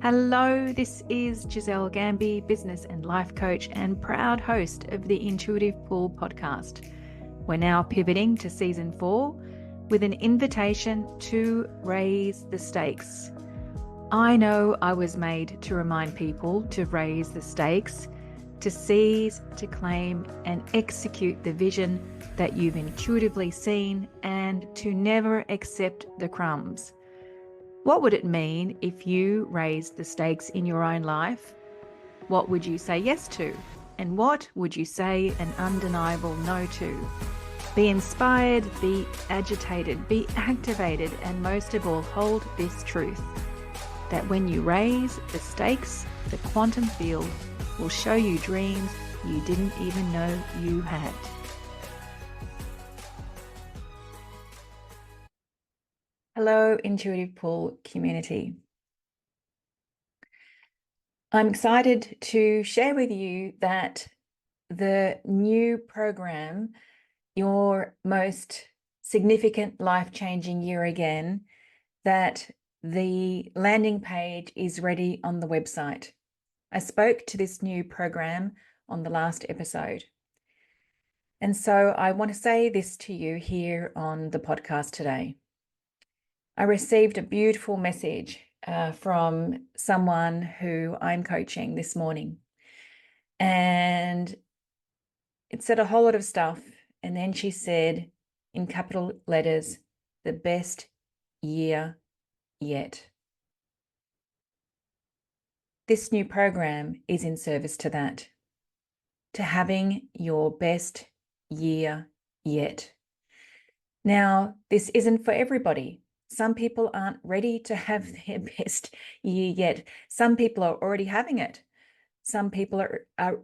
Hello, this is Giselle Gamby, business and life coach and proud host of the Intuitive Pull podcast. We're now pivoting to season 4 with an invitation to raise the stakes. I know I was made to remind people to raise the stakes, to seize, to claim, and execute the vision that you've intuitively seen, and to never accept the crumbs. What would it mean if you raised the stakes in your own life? What would you say yes to? And what would you say an undeniable no to? Be inspired, be agitated, be activated, and most of all, hold this truth, that when you raise the stakes, the quantum field will show you dreams you didn't even know you had. Hello, Intuitive Pull community. I'm excited to share with you that the new program, Your Most Significant Life-Changing Year Again, that the landing page is ready on the website. I spoke to this new program on the last episode. And so I want to say this to you here on the podcast today. I received a beautiful message from someone who I'm coaching this morning. And it said a whole lot of stuff. And then she said in capital letters, the best year yet. This new program is in service to that, to having your best year yet. Now, this isn't for everybody. Some people aren't ready to have their best year yet. Some people are already having it. Some people are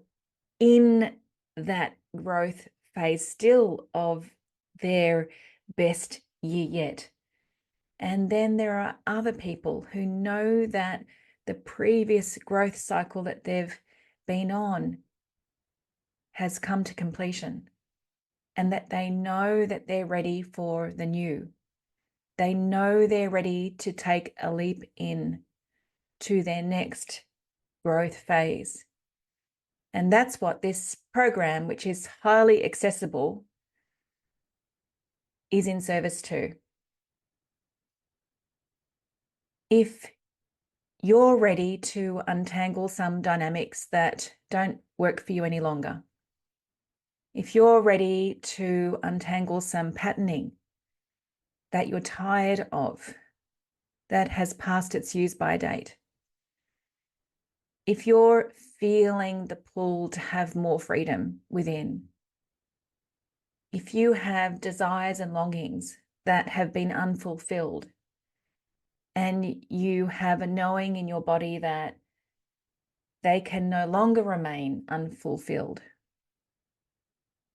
in that growth phase still of their best year yet. And then there are other people who know that the previous growth cycle that they've been on has come to completion, and that they know that they're ready for the new. They know they're ready to take a leap in to their next growth phase. And that's what this program, which is highly accessible, is in service to. If you're ready to untangle some dynamics that don't work for you any longer, if you're ready to untangle some patterning that you're tired of, that has passed its use-by date, if you're feeling the pull to have more freedom within, if you have desires and longings that have been unfulfilled, and you have a knowing in your body that they can no longer remain unfulfilled,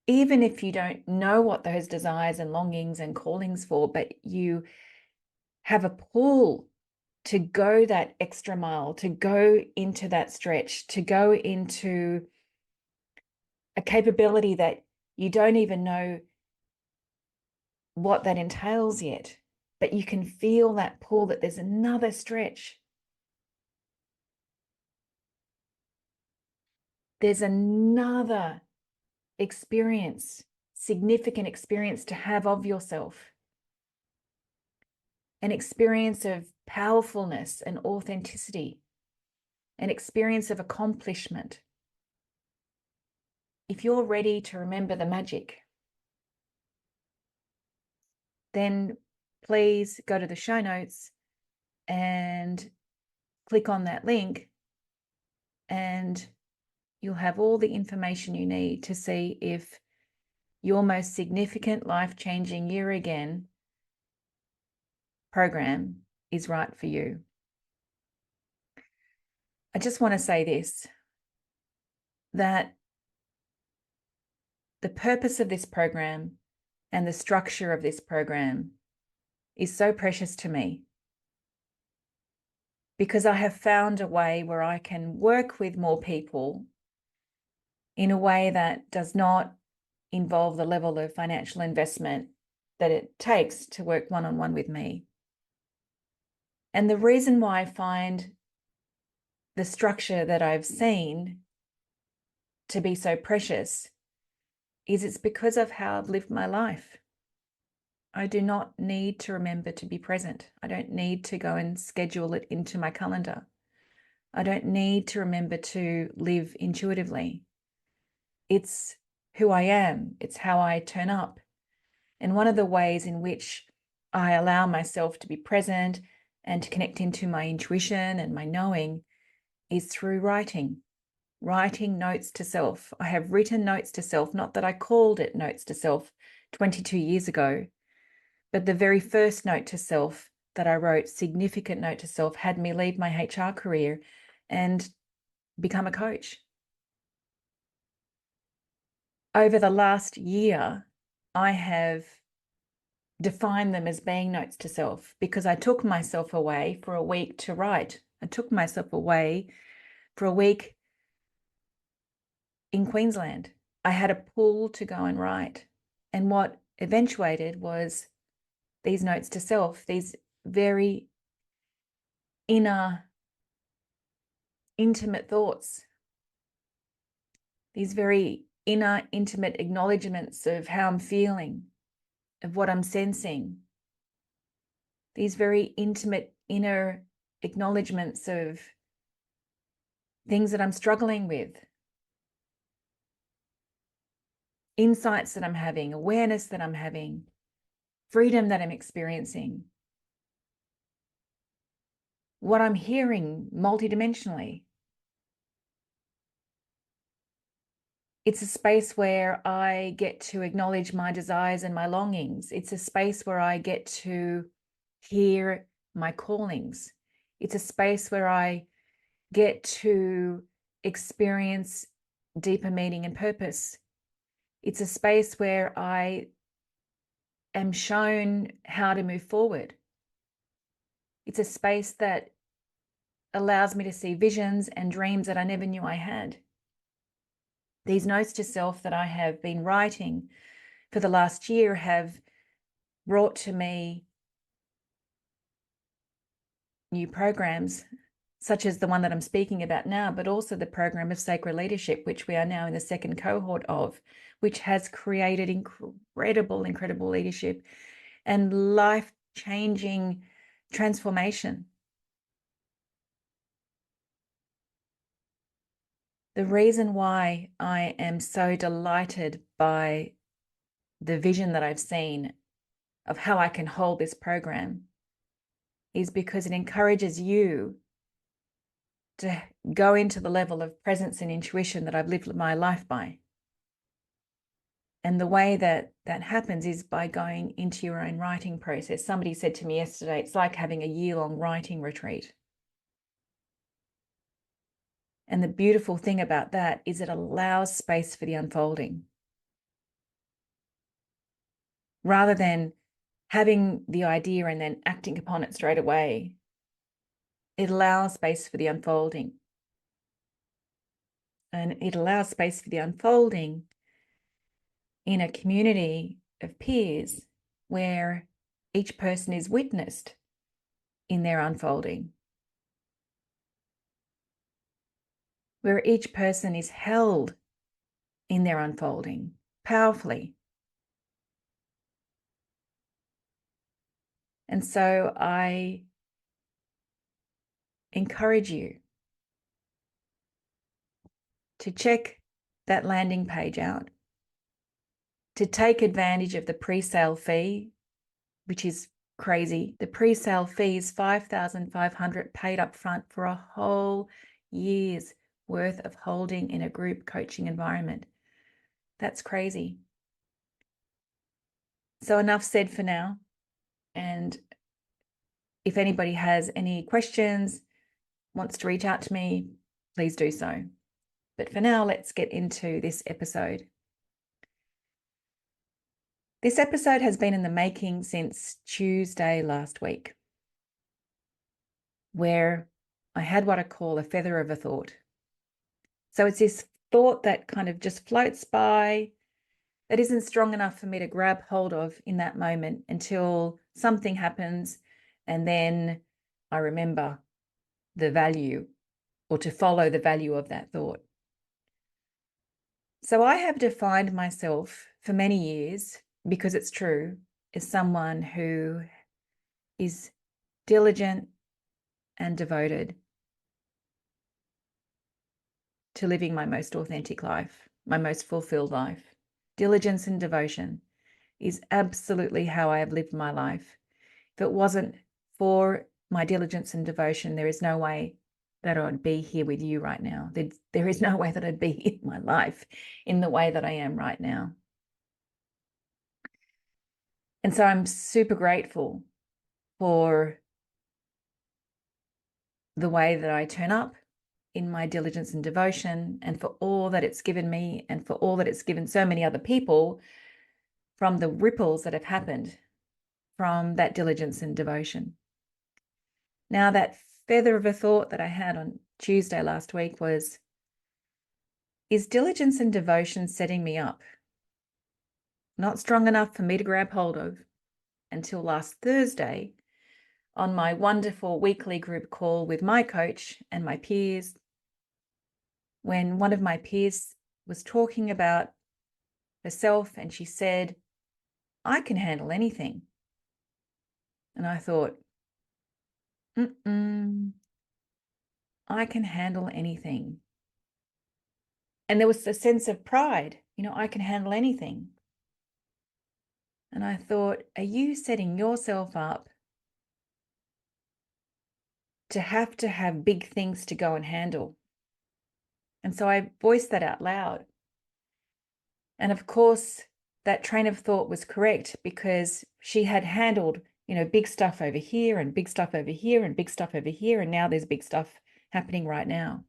even if you don't know what those desires and longings and callings for, but you have a pull to go that extra mile, to go into that stretch, to go into a capability that you don't even know what that entails yet, but you can feel that pull, that there's another stretch. There's another experience, significant experience to have of yourself. An experience of powerfulness and authenticity, an experience of accomplishment. If you're ready to remember the magic, then please go to the show notes and click on that link, and you'll have all the information you need to see if your most significant life-changing year again program is right for you. I just want to say this, that the purpose of this program and the structure of this program is so precious to me, because I have found a way where I can work with more people in a way that does not involve the level of financial investment that it takes to work one-on-one with me. And the reason why I find the structure that I've seen to be so precious is it's because of how I've lived my life. I do not need to remember to be present. I don't need to go and schedule it into my calendar. I don't need to remember to live intuitively. It's who I am. It's how I turn up. And one of the ways in which I allow myself to be present and to connect into my intuition and my knowing is through writing notes to self. I have written notes to self, not that I called it notes to self 22 years ago, but the very first note to self that I wrote, significant note to self, had me leave my HR career and become a coach. Over the last year, I have defined them as being notes to self because I took myself away for a week to write. I took myself away for a week in Queensland. I had a pull to go and write. And what eventuated was these notes to self, these very inner, intimate thoughts, these very inner, intimate acknowledgements of how I'm feeling, of what I'm sensing, these very intimate inner acknowledgements of things that I'm struggling with, insights that I'm having, awareness that I'm having, freedom that I'm experiencing, what I'm hearing multidimensionally. It's a space where I get to acknowledge my desires and my longings. It's a space where I get to hear my callings. It's a space where I get to experience deeper meaning and purpose. It's a space where I am shown how to move forward. It's a space that allows me to see visions and dreams that I never knew I had. These notes to self that I have been writing for the last year have brought to me new programs, such as the one that I'm speaking about now, but also the program of sacred leadership, which we are now in the second cohort of, which has created incredible leadership and life-changing transformation. The reason why I am so delighted by the vision that I've seen of how I can hold this program is because it encourages you to go into the level of presence and intuition that I've lived my life by. And the way that that happens is by going into your own writing process. Somebody said to me yesterday, it's like having a year-long writing retreat. And the beautiful thing about that is it allows space for the unfolding. Rather than having the idea and then acting upon it straight away, it allows space for the unfolding. And it allows space for the unfolding in a community of peers where each person is witnessed in their unfolding, where each person is held in their unfolding powerfully. And so I encourage you to check that landing page out, to take advantage of the pre-sale fee, which is crazy. The pre-sale fee is $5,500 paid up front for a whole year's worth of holding in a group coaching environment. That's crazy. So enough said for now. And if anybody has any questions, wants to reach out to me, please do so. But for now, let's get into this episode. This episode has been in the making since Tuesday last week, where I had what I call a feather of a thought. So it's this thought that kind of just floats by, that isn't strong enough for me to grab hold of in that moment until something happens, and then I remember the value or to follow the value of that thought. So I have defined myself for many years, because it's true, as someone who is diligent and devoted to living my most authentic life, my most fulfilled life. Diligence and devotion is absolutely how I have lived my life. If it wasn't for my diligence and devotion, there is no way that I'd be here with you right now. There is no way that I'd be in my life in the way that I am right now. And so I'm super grateful for the way that I turn up in my diligence and devotion, and for all that it's given me, and for all that it's given so many other people, from the ripples that have happened from that diligence and devotion. Now, that feather of a thought that I had on Tuesday last week was, is diligence and devotion setting me up? Not strong enough for me to grab hold of until last Thursday on my wonderful weekly group call with my coach and my peers, when one of my peers was talking about herself and she said, I can handle anything. And I thought, I can handle anything. And there was a sense of pride, I can handle anything. And I thought, are you setting yourself up to have big things to go and handle? And so I voiced that out loud. And of course, that train of thought was correct, because she had handled, big stuff over here and big stuff over here and big stuff over here. And now there's big stuff happening right now.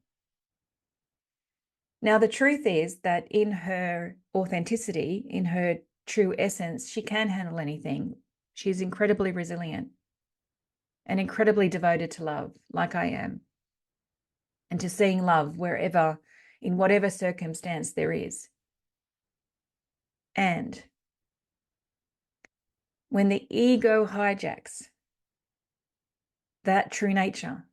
Now, the truth is that in her authenticity, in her true essence, she can handle anything. She's incredibly resilient and incredibly devoted to love, like I am, and to seeing love wherever, in whatever circumstance there is. And when the ego hijacks that true nature,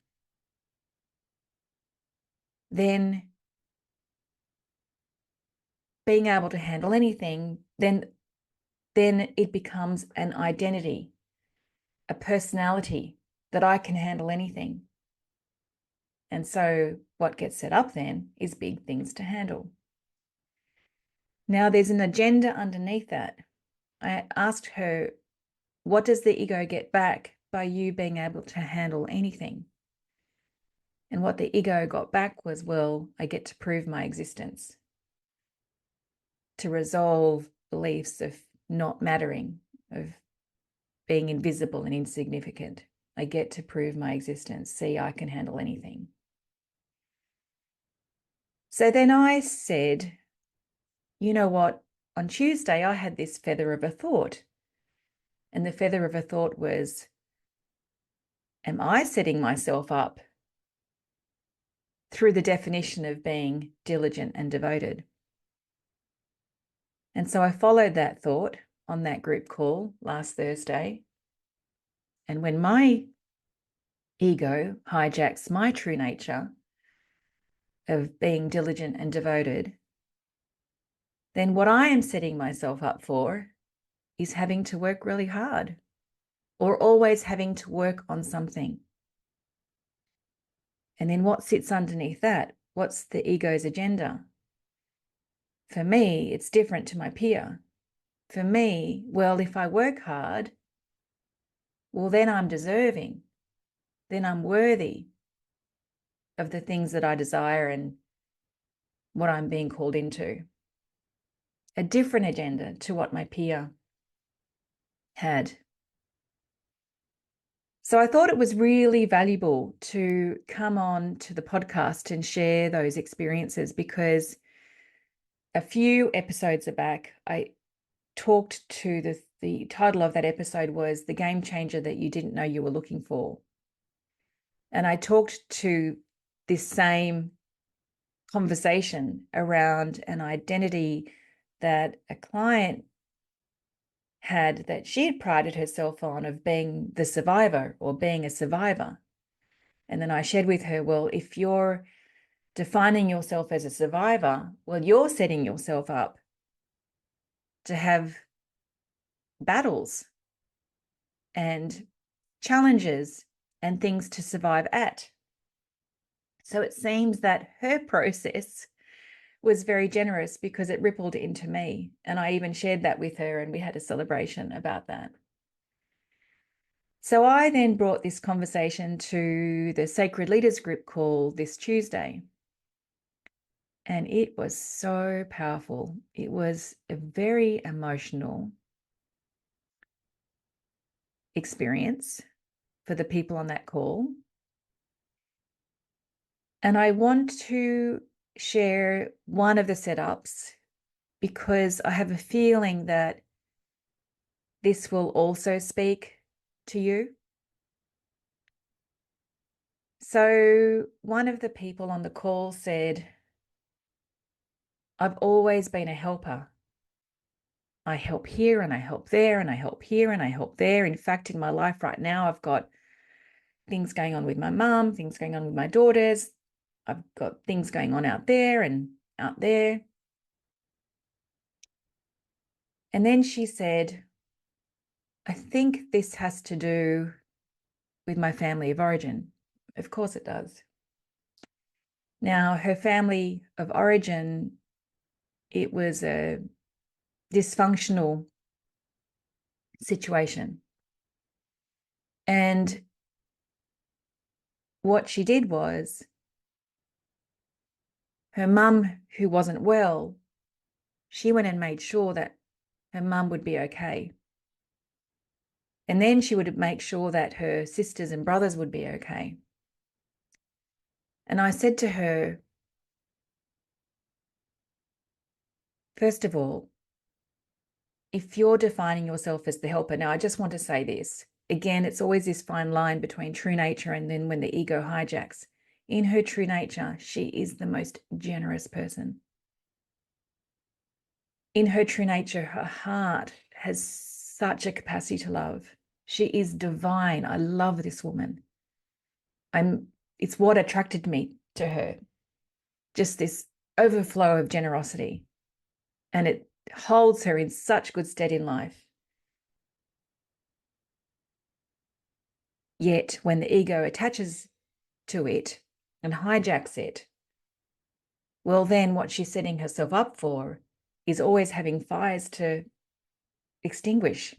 then being able to handle anything, then it becomes an identity, a personality, that I can handle anything. And so what gets set up then is big things to handle. Now, there's an agenda underneath that. I asked her, what does the ego get back by you being able to handle anything? And what the ego got back was, well, I get to prove my existence, to resolve beliefs of not mattering, of being invisible and insignificant. I get to prove my existence. See, I can handle anything. So then I said, you know what? On Tuesday, I had this feather of a thought. And the feather of a thought was, am I setting myself up through the definition of being diligent and devoted? And so I followed that thought on that group call last Thursday. And when my ego hijacks my true nature of being diligent and devoted, then what I am setting myself up for is having to work really hard, or always having to work on something. And then what sits underneath that? What's the ego's agenda? For me, it's different to my peer. For me, well, if I work hard, well, then I'm deserving. Then I'm worthy of the things that I desire and what I'm being called into. A different agenda to what my peer had. So I thought it was really valuable to come on to the podcast and share those experiences, because a few episodes back, I talked to the title of that episode was The Game Changer That You Didn't Know You Were Looking For. And I talked to this same conversation around an identity that a client had, that she had prided herself on, of being the survivor or being a survivor. And then I shared with her, well, if you're defining yourself as a survivor, well, you're setting yourself up to have battles and challenges and things to survive at. So it seems that her process was very generous because it rippled into me. And I even shared that with her, and we had a celebration about that. So I then brought this conversation to the Sacred Leaders group call this Tuesday. And it was so powerful. It was a very emotional experience for the people on that call. And I want to share one of the setups because I have a feeling that this will also speak to you. So one of the people on the call said, I've always been a helper. I help here and I help there and I help here and I help there. In fact, in my life right now, I've got things going on with my mum, things going on with my daughters. I've got things going on out there and out there. And then she said, I think this has to do with my family of origin. Of course it does. Now, her family of origin, it was a dysfunctional situation. And what she did was her mum, who wasn't well, she went and made sure that her mum would be okay. And then she would make sure that her sisters and brothers would be okay. And I said to her, first of all, if you're defining yourself as the helper, now I just want to say this. Again, it's always this fine line between true nature and then when the ego hijacks. In her true nature, she is the most generous person. In her true nature, her heart has such a capacity to love. She is divine. I love this woman. It's what attracted me to her. Just this overflow of generosity. And it holds her in such good stead in life. Yet when the ego attaches to it and hijacks it, well, then what she's setting herself up for is always having fires to extinguish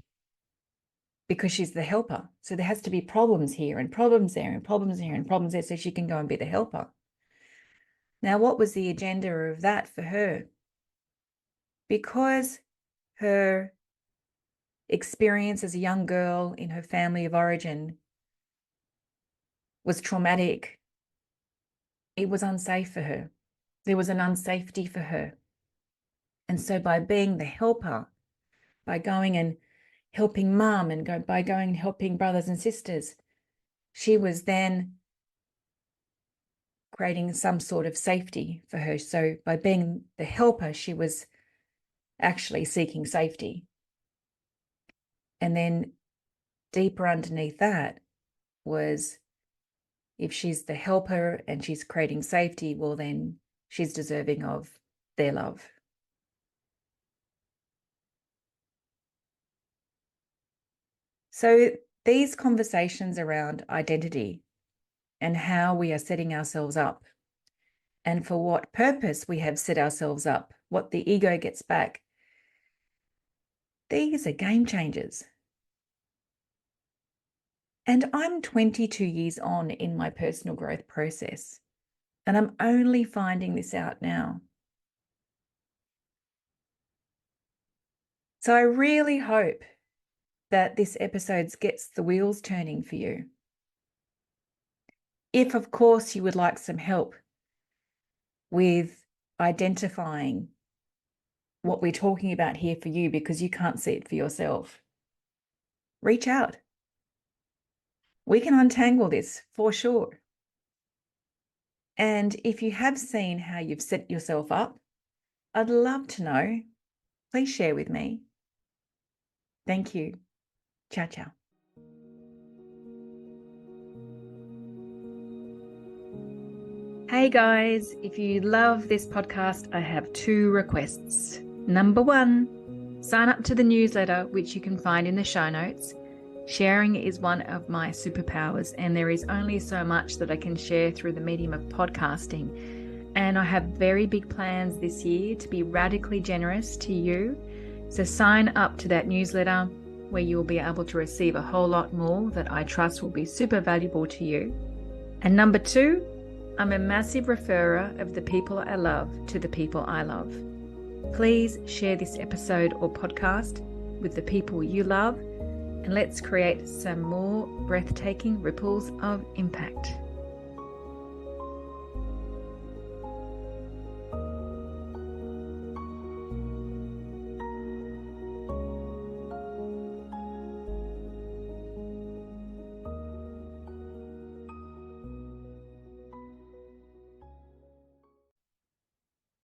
because she's the helper. So there has to be problems here and problems there and problems here and problems there so she can go and be the helper. Now, what was the agenda of that for her? Because her experience as a young girl in her family of origin was traumatic, it was unsafe for her. There was an unsafety for her. And so by being the helper, by going and helping mum and by going and helping brothers and sisters, she was then creating some sort of safety for her. So by being the helper, she was actually seeking safety. And then deeper underneath that was, if she's the helper and she's creating safety, well, then she's deserving of their love. So these conversations around identity and how we are setting ourselves up and for what purpose we have set ourselves up, what the ego gets back, these are game changers. And I'm 22 years on in my personal growth process, and I'm only finding this out now. So I really hope that this episode gets the wheels turning for you. If, of course, you would like some help with identifying what we're talking about here for you because you can't see it for yourself, reach out. We can untangle this for sure. And if you have seen how you've set yourself up, I'd love to know. Please share with me. Thank you. Ciao, ciao. Hey guys, if you love this podcast, I have 2 requests. Number 1, sign up to the newsletter, which you can find in the show notes. Sharing is one of my superpowers, and there is only so much that I can share through the medium of podcasting. And I have very big plans this year to be radically generous to you. So sign up to that newsletter where you will be able to receive a whole lot more that I trust will be super valuable to you. And number 2, I'm a massive referrer of the people I love to the people I love. Please share this episode or podcast with the people you love, and let's create some more breathtaking ripples of impact.